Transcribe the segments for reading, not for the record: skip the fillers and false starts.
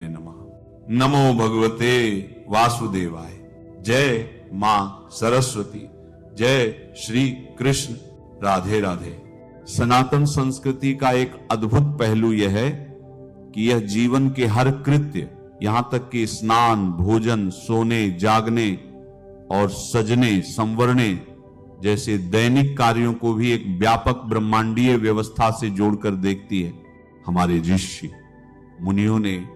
नमः। नमो भगवते वासुदेवाय। जय मां सरस्वती। जय श्री कृष्ण। राधे राधे। सनातन संस्कृति का एक अद्भुत पहलू यह है कि यह जीवन के हर कृत्य, यहां तक कि स्नान, भोजन, सोने, जागने और सजने, संवरने जैसे दैनिक कार्यों को भी एक व्यापक ब्रह्मांडीय व्यवस्था से जोड़कर देखती है। हमारे ऋषि मुनियों ने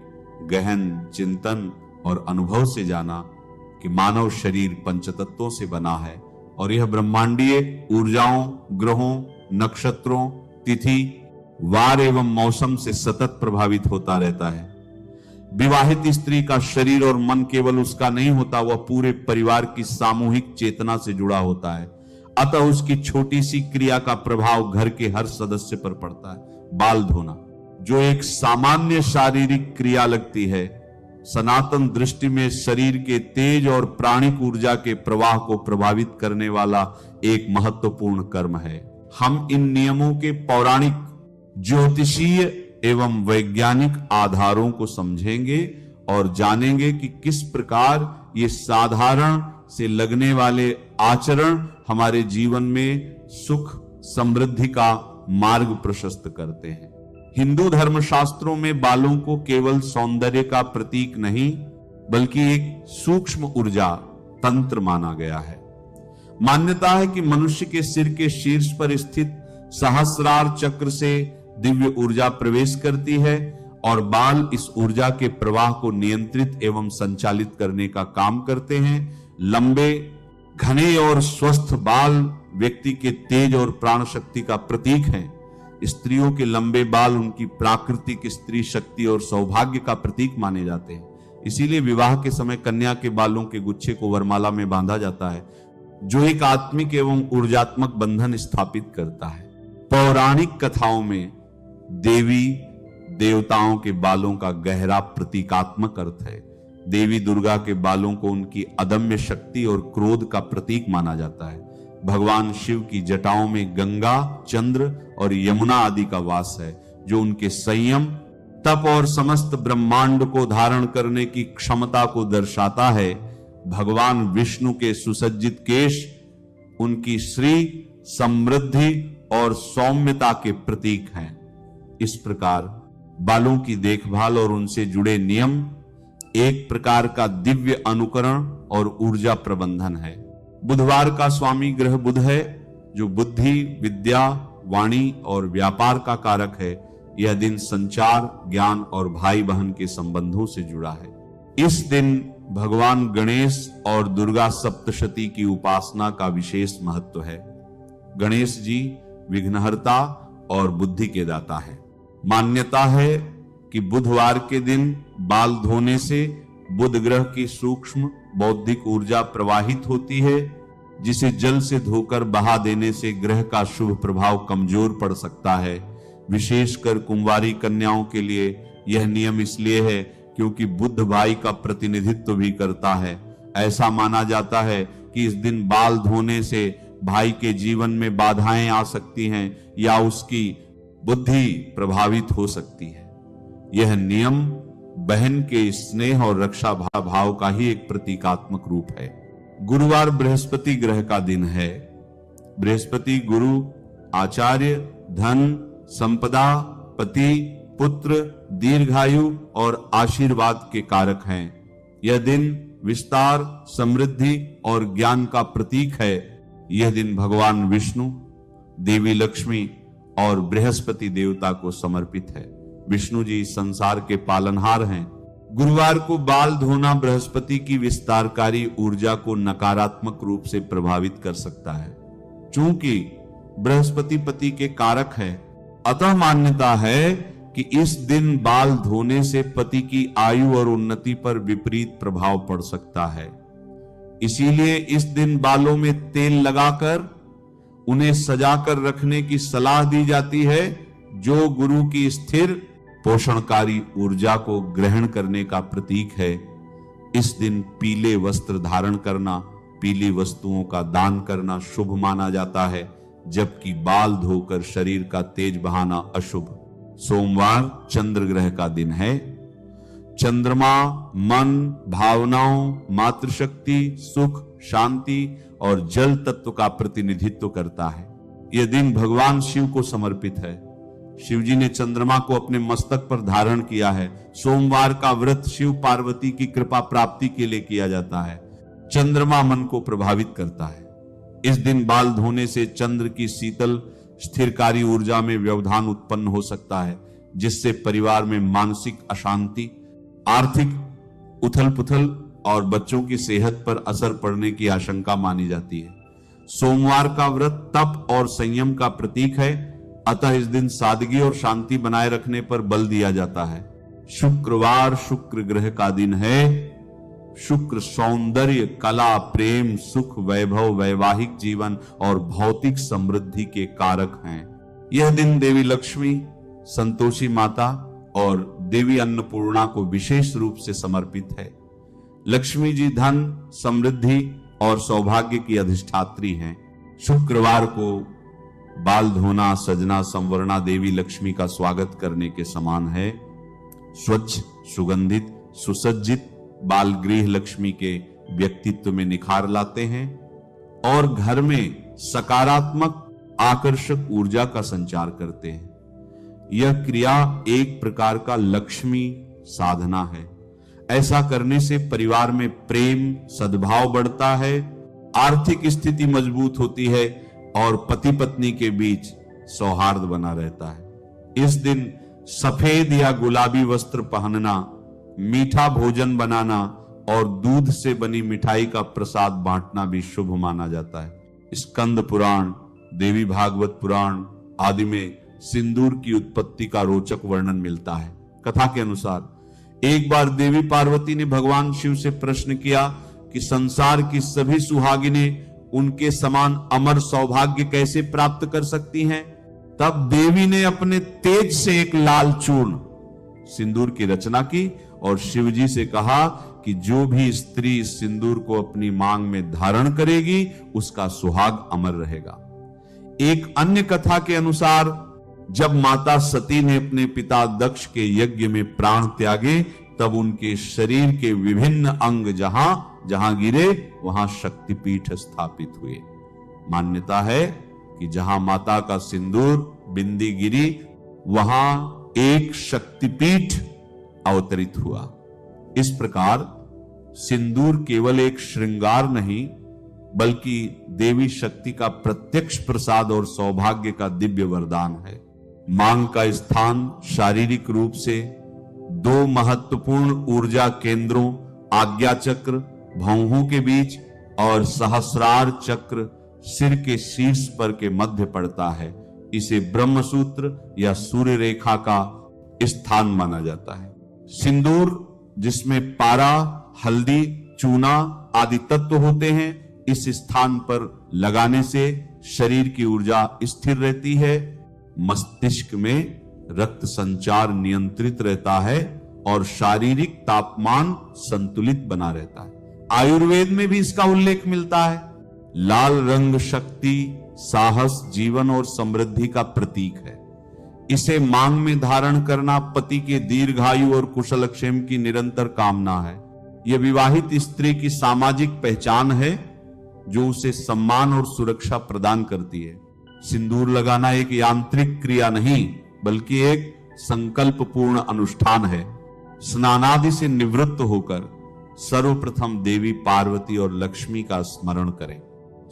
गहन चिंतन और अनुभव से जाना कि मानव शरीर पंचतत्वों से बना है और यह ब्रह्मांडीय ऊर्जाओं, ग्रहों, नक्षत्रों, तिथि, वार एवं मौसम से सतत प्रभावित होता रहता है। विवाहित स्त्री का शरीर और मन केवल उसका नहीं होता, वह पूरे परिवार की सामूहिक चेतना से जुड़ा होता है। अतः उसकी छोटी सी क्रिया का प्रभाव घर के हर सदस्य पर पड़ता है। बाल धोना जो एक सामान्य शारीरिक क्रिया लगती है, सनातन दृष्टि में शरीर के तेज और प्राणिक ऊर्जा के प्रवाह को प्रभावित करने वाला एक महत्वपूर्ण कर्म है। हम इन नियमों के पौराणिक, ज्योतिषीय एवं वैज्ञानिक आधारों को समझेंगे और जानेंगे कि किस प्रकार ये साधारण से लगने वाले आचरण हमारे जीवन में सुख समृद्धि का मार्ग प्रशस्त करते हैं। हिंदू धर्मशास्त्रों में बालों को केवल सौंदर्य का प्रतीक नहीं बल्कि एक सूक्ष्म ऊर्जा तंत्र माना गया है। मान्यता है कि मनुष्य के सिर के शीर्ष पर स्थित सहस्रार चक्र से दिव्य ऊर्जा प्रवेश करती है और बाल इस ऊर्जा के प्रवाह को नियंत्रित एवं संचालित करने का काम करते हैं। लंबे, घने और स्वस्थ बाल व्यक्ति के तेज और प्राण शक्ति का प्रतीक हैं। स्त्रियों के लंबे बाल उनकी प्राकृतिक स्त्री शक्ति और सौभाग्य का प्रतीक माने जाते हैं। इसीलिए विवाह के समय कन्या के बालों के गुच्छे को वरमाला में बांधा जाता है, जो एक आत्मिक एवं ऊर्जात्मक बंधन स्थापित करता है। पौराणिक कथाओं में देवी देवताओं के बालों का गहरा प्रतीकात्मक अर्थ है। देवी दुर्गा के बालों को उनकी अदम्य शक्ति और क्रोध का प्रतीक माना जाता है। भगवान शिव की जटाओं में गंगा, चंद्र और यमुना आदि का वास है, जो उनके संयम, तप और समस्त ब्रह्मांड को धारण करने की क्षमता को दर्शाता है। भगवान विष्णु के सुसज्जित केश उनकी श्री, समृद्धि और सौम्यता के प्रतीक हैं। इस प्रकार बालों की देखभाल और उनसे जुड़े नियम एक प्रकार का दिव्य अनुकरण और ऊर्जा प्रबंधन है। बुधवार का स्वामी ग्रह बुध है, जो बुद्धि, विद्या, वाणी और व्यापार का कारक है। यह दिन संचार, ज्ञान और भाई बहन के संबंधों से जुड़ा है। इस दिन भगवान गणेश और दुर्गा सप्तशती की उपासना का विशेष महत्व है। गणेश जी विघ्नहर्ता और बुद्धि के दाता है। मान्यता है कि बुधवार के दिन बाल धोने से बुध ग्रह की सूक्ष्म बौद्धिक ऊर्जा प्रवाहित होती है, जिसे जल से धोकर बहा देने से ग्रह का शुभ प्रभाव कमजोर पड़ सकता है। विशेषकर कुंवारी कन्याओं के लिए यह नियम इसलिए है क्योंकि बुध भाई का प्रतिनिधित्व भी करता है। ऐसा माना जाता है कि इस दिन बाल धोने से भाई के जीवन में बाधाएं आ सकती हैं या उसकी बुद्धि प्रभावित हो सकती है। यह नियम बहन के स्नेह और रक्षा भाव का ही एक प्रतीकात्मक रूप है। गुरुवार बृहस्पति ग्रह का दिन है। बृहस्पति गुरु, आचार्य, धन, संपदा, पति, पुत्र, दीर्घायु और आशीर्वाद के कारक हैं। यह दिन विस्तार, समृद्धि और ज्ञान का प्रतीक है। यह दिन भगवान विष्णु, देवी लक्ष्मी और बृहस्पति देवता को समर्पित है। विष्णु जी संसार के पालनहार हैं। गुरुवार को बाल धोना बृहस्पति की विस्तारकारी ऊर्जा को नकारात्मक रूप से प्रभावित कर सकता है। चूंकि बृहस्पति पति के कारक है, अतः मान्यता है कि इस दिन बाल धोने से पति की आयु और उन्नति पर विपरीत प्रभाव पड़ सकता है। इसीलिए इस दिन बालों में तेल लगाकर उन्हें सजाकर रखने की सलाह दी जाती है, जो गुरु की स्थिर पोषणकारी ऊर्जा को ग्रहण करने का प्रतीक है। इस दिन पीले वस्त्र धारण करना, पीली वस्तुओं का दान करना शुभ माना जाता है, जबकि बाल धोकर शरीर का तेज बहाना अशुभ। सोमवार चंद्र ग्रह का दिन है। चंद्रमा मन, भावनाओं, मातृशक्ति, सुख, शांति और जल तत्व का प्रतिनिधित्व करता है। यह दिन भगवान शिव को समर्पित है। शिव जी ने चंद्रमा को अपने मस्तक पर धारण किया है। सोमवार का व्रत शिव पार्वती की कृपा प्राप्ति के लिए किया जाता है। चंद्रमा मन को प्रभावित करता है। इस दिन बाल धोने से चंद्र की शीतल स्थिरकारी ऊर्जा में व्यवधान उत्पन्न हो सकता है, जिससे परिवार में मानसिक अशांति, आर्थिक उथल पुथल और बच्चों की सेहत पर असर पड़ने की आशंका मानी जाती है। सोमवार का व्रत तप और संयम का प्रतीक है, अतः इस दिन सादगी और शांति बनाए रखने पर बल दिया जाता है। शुक्रवार शुक्र ग्रह का दिन है। शुक्र सौंदर्य, कला, प्रेम, सुख, वैभव, वैवाहिक जीवन और भौतिक समृद्धि के कारक हैं। यह दिन देवी लक्ष्मी, संतोषी माता और देवी अन्नपूर्णा को विशेष रूप से समर्पित है। लक्ष्मी जी धन, समृद्धि और सौभाग्य की अधिष्ठात्री हैं। शुक्रवार को बाल धोना, सजना, संवरना देवी लक्ष्मी का स्वागत करने के समान है। स्वच्छ, सुगंधित, सुसज्जित बाल गृह लक्ष्मी के व्यक्तित्व में निखार लाते हैं और घर में सकारात्मक, आकर्षक ऊर्जा का संचार करते हैं। यह क्रिया एक प्रकार का लक्ष्मी साधना है। ऐसा करने से परिवार में प्रेम, सद्भाव बढ़ता है, आर्थिक स्थिति मजबूत होती है और पति पत्नी के बीच सौहार्द बना रहता है। इस दिन सफेद या गुलाबी वस्त्र पहनना, मीठा भोजन बनाना और दूध से बनी मिठाई का प्रसाद बांटना भी शुभ माना जाता है। स्कंद पुराण, देवी भागवत पुराण आदि में सिंदूर की उत्पत्ति का रोचक वर्णन मिलता है। कथा के अनुसार एक बार देवी पार्वती ने भगवान शिव से प्रश्न किया कि संसार की सभी सुहागिनें उनके समान अमर सौभाग्य कैसे प्राप्त कर सकती हैं। तब देवी ने अपने तेज से एक लाल चूर्ण सिंदूर की रचना की और शिव जी से कहा कि जो भी स्त्री इस सिंदूर को अपनी मांग में धारण करेगी उसका सुहाग अमर रहेगा। एक अन्य कथा के अनुसार जब माता सती ने अपने पिता दक्ष के यज्ञ में प्राण त्यागे, तब उनके शरीर के विभिन्न अंग जहां जहां गिरे वहां शक्तिपीठ स्थापित हुए। मान्यता है कि जहां माता का सिंदूर बिंदी गिरी वहां एक शक्तिपीठ अवतरित हुआ। इस प्रकार सिंदूर केवल एक श्रृंगार नहीं बल्कि देवी शक्ति का प्रत्यक्ष प्रसाद और सौभाग्य का दिव्य वरदान है। मांग का स्थान शारीरिक रूप से दो महत्वपूर्ण ऊर्जा केंद्रों आज्ञा चक्र भौहों के बीच और सहस्रार चक्र सिर के शीर्ष पर के मध्य पड़ता है। इसे ब्रह्मसूत्र या सूर्य रेखा का स्थान माना जाता है। सिंदूर जिसमें पारा, हल्दी, चूना आदि तत्व होते हैं, इस स्थान पर लगाने से शरीर की ऊर्जा स्थिर रहती है, मस्तिष्क में रक्त संचार नियंत्रित रहता है और शारीरिक तापमान संतुलित बना रहता है। आयुर्वेद में भी इसका उल्लेख मिलता है। लाल रंग शक्ति, साहस, जीवन और समृद्धि का प्रतीक है। इसे मांग में धारण करना पति के दीर्घायु और कुशलक्षेम की निरंतर कामना है। यह विवाहित स्त्री की सामाजिक पहचान है जो उसे सम्मान और सुरक्षा प्रदान करती है। सिंदूर लगाना एक यांत्रिक क्रिया नहीं बल्कि एक संकल्पपूर्ण अनुष्ठान है। स्नानादि से निवृत्त होकर सर्वप्रथम देवी पार्वती और लक्ष्मी का स्मरण करें।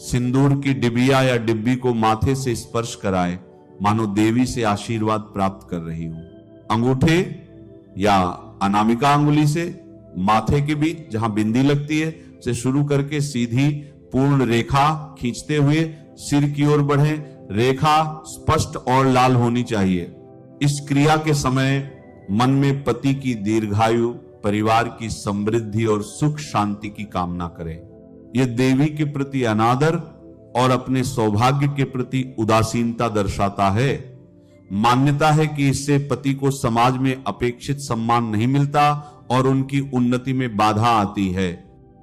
सिंदूर की डिबिया या डिब्बी को माथे से स्पर्श कराए मानो देवी से आशीर्वाद प्राप्त कर रही हो। अंगूठे या अनामिका अंगुली से माथे के बीच जहां बिंदी लगती है से शुरू करके सीधी पूर्ण रेखा खींचते हुए सिर की ओर बढ़े। रेखा स्पष्ट और लाल होनी चाहिए। इस क्रिया के समय मन में पति की दीर्घायु, परिवार की समृद्धि और सुख शांति की कामना करें। यह देवी के प्रति अनादर और अपने सौभाग्य के प्रति उदासीनता दर्शाता है। मान्यता है कि इससे पति को समाज में अपेक्षित सम्मान नहीं मिलता और उनकी उन्नति में बाधा आती है।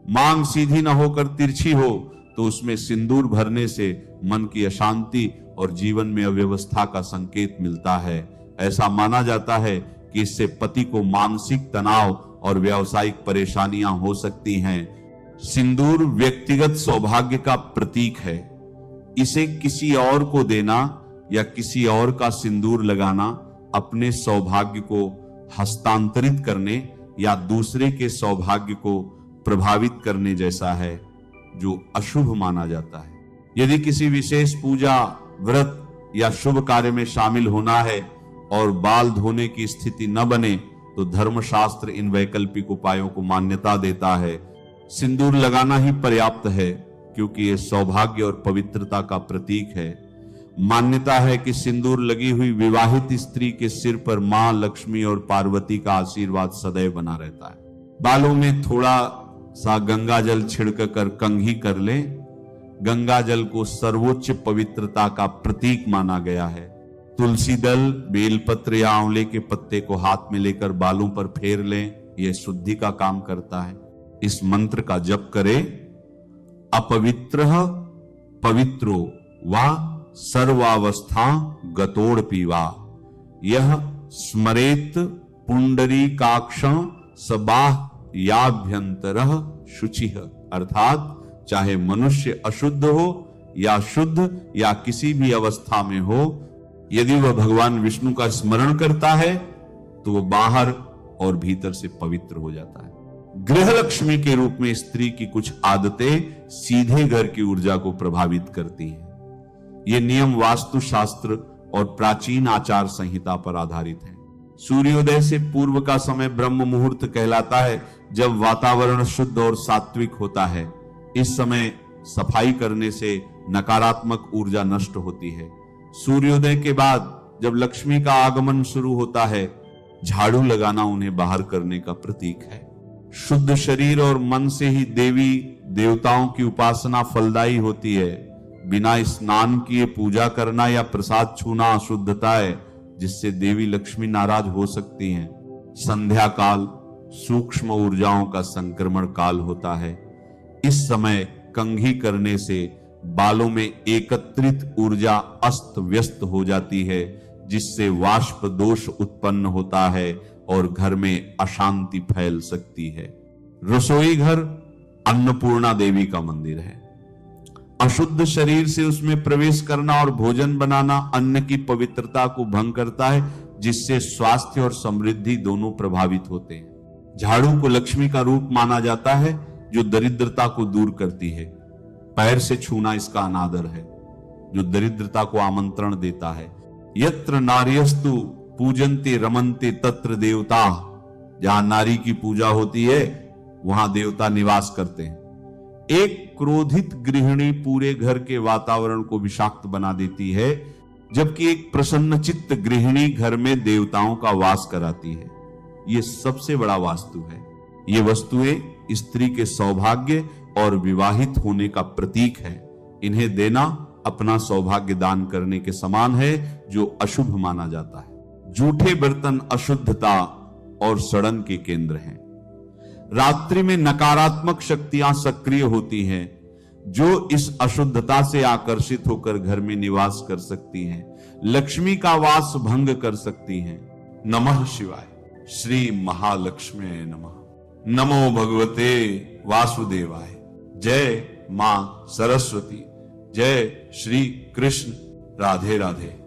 मांग सीधी न होकर तिरछी हो तो उसमें सिंदूर भरने से मन की अशांति और जीवन में अव्यवस्था का संकेत मिलता है। ऐसा माना जाता है कि इससे पति को मानसिक तनाव और व्यावसायिक परेशानियां हो सकती हैं। सिंदूर व्यक्तिगत सौभाग्य का प्रतीक है। इसे किसी और को देना या किसी और का सिंदूर लगाना अपने सौभाग्य को हस्तांतरित करने या दूसरे के सौभाग्य को प्रभावित करने जैसा है, जो अशुभ माना जाता है। यदि किसी विशेष पूजा, व्रत या शुभ कार्य में शामिल होना है और बाल धोने की स्थिति न बने तो धर्मशास्त्र इन वैकल्पिक उपायों को मान्यता देता है। सिंदूर लगाना ही पर्याप्त है, क्योंकि यह सौभाग्य और पवित्रता का प्रतीक है। मान्यता है कि सिंदूर लगी हुई विवाहित स्त्री के सिर पर मां लक्ष्मी और पार्वती का आशीर्वाद सदैव बना रहता है। बालों में थोड़ा सा गंगा जल छिड़ककर कंघी कर ले। गंगा जल को सर्वोच्च पवित्रता का प्रतीक माना गया है। तुलसी दल, बेलपत्र या आंवले के पत्ते को हाथ में लेकर बालों पर फेर लें, यह शुद्धि का काम करता है। इस मंत्र का जप करें, अपवित्र पवित्रो वा सर्वावस्था गतोड़ पीवा, यह स्मरेत पुंडरीकाक्षं सबाह याभ्यंतरः शुचिः। अर्थात चाहे मनुष्य अशुद्ध हो या शुद्ध या किसी भी अवस्था में हो, यदि वह भगवान विष्णु का स्मरण करता है तो वह बाहर और भीतर से पवित्र हो जाता है। गृह लक्ष्मी के रूप में स्त्री की कुछ आदतें सीधे घर की ऊर्जा को प्रभावित करती हैं। ये नियम वास्तु शास्त्र और प्राचीन आचार संहिता पर आधारित है। सूर्योदय से पूर्व का समय ब्रह्म मुहूर्त कहलाता है, जब वातावरण शुद्ध और सात्विक होता है। इस समय सफाई करने से नकारात्मक ऊर्जा नष्ट होती है। सूर्योदय के बाद जब लक्ष्मी का आगमन शुरू होता है, झाड़ू लगाना उन्हें बाहर करने का प्रतीक है। शुद्ध शरीर और मन से ही देवी देवताओं की उपासना फलदायी होती है। बिना स्नान किए पूजा करना या प्रसाद छूना अशुद्धता है, जिससे देवी लक्ष्मी नाराज हो सकती हैं। संध्या काल सूक्ष्म ऊर्जाओं का संक्रमण काल होता है। इस समय कंघी करने से बालों में एकत्रित ऊर्जा अस्त व्यस्त हो जाती है, जिससे वाष्प दोष उत्पन्न होता है और घर में अशांति फैल सकती है। रसोई घर अन्नपूर्णा देवी का मंदिर है। अशुद्ध शरीर से उसमें प्रवेश करना और भोजन बनाना अन्न की पवित्रता को भंग करता है, जिससे स्वास्थ्य और समृद्धि दोनों प्रभावित होते हैं। झाड़ू को लक्ष्मी का रूप माना जाता है, जो दरिद्रता को दूर करती है। पैर से छूना इसका अनादर है, जो दरिद्रता को आमंत्रण देता है। यत्र नार्यस्तु पूजन्ते रमन्ते तत्र देवता, जहां नारी की पूजा होती है वहां देवता निवास करते हैं। एक क्रोधित गृहिणी पूरे घर के वातावरण को विषाक्त बना देती है, जबकि एक प्रसन्नचित्त गृहिणी घर में देवताओं का वास कराती है। यह सबसे बड़ा वास्तु है। ये वस्तुएं स्त्री के सौभाग्य और विवाहित होने का प्रतीक है। इन्हें देना अपना सौभाग्य दान करने के समान है, जो अशुभ माना जाता है। जूठे बर्तन अशुद्धता और सड़न के केंद्र हैं। रात्रि में नकारात्मक शक्तियां सक्रिय होती हैं, जो इस अशुद्धता से आकर्षित होकर घर में निवास कर सकती हैं, लक्ष्मी का वास भंग कर सकती हैं। नमः शिवाय। श्री महालक्ष्मी नमः। नमो भगवते वासुदेवाय। जय मां सरस्वती। जय श्री कृष्ण। राधे राधे।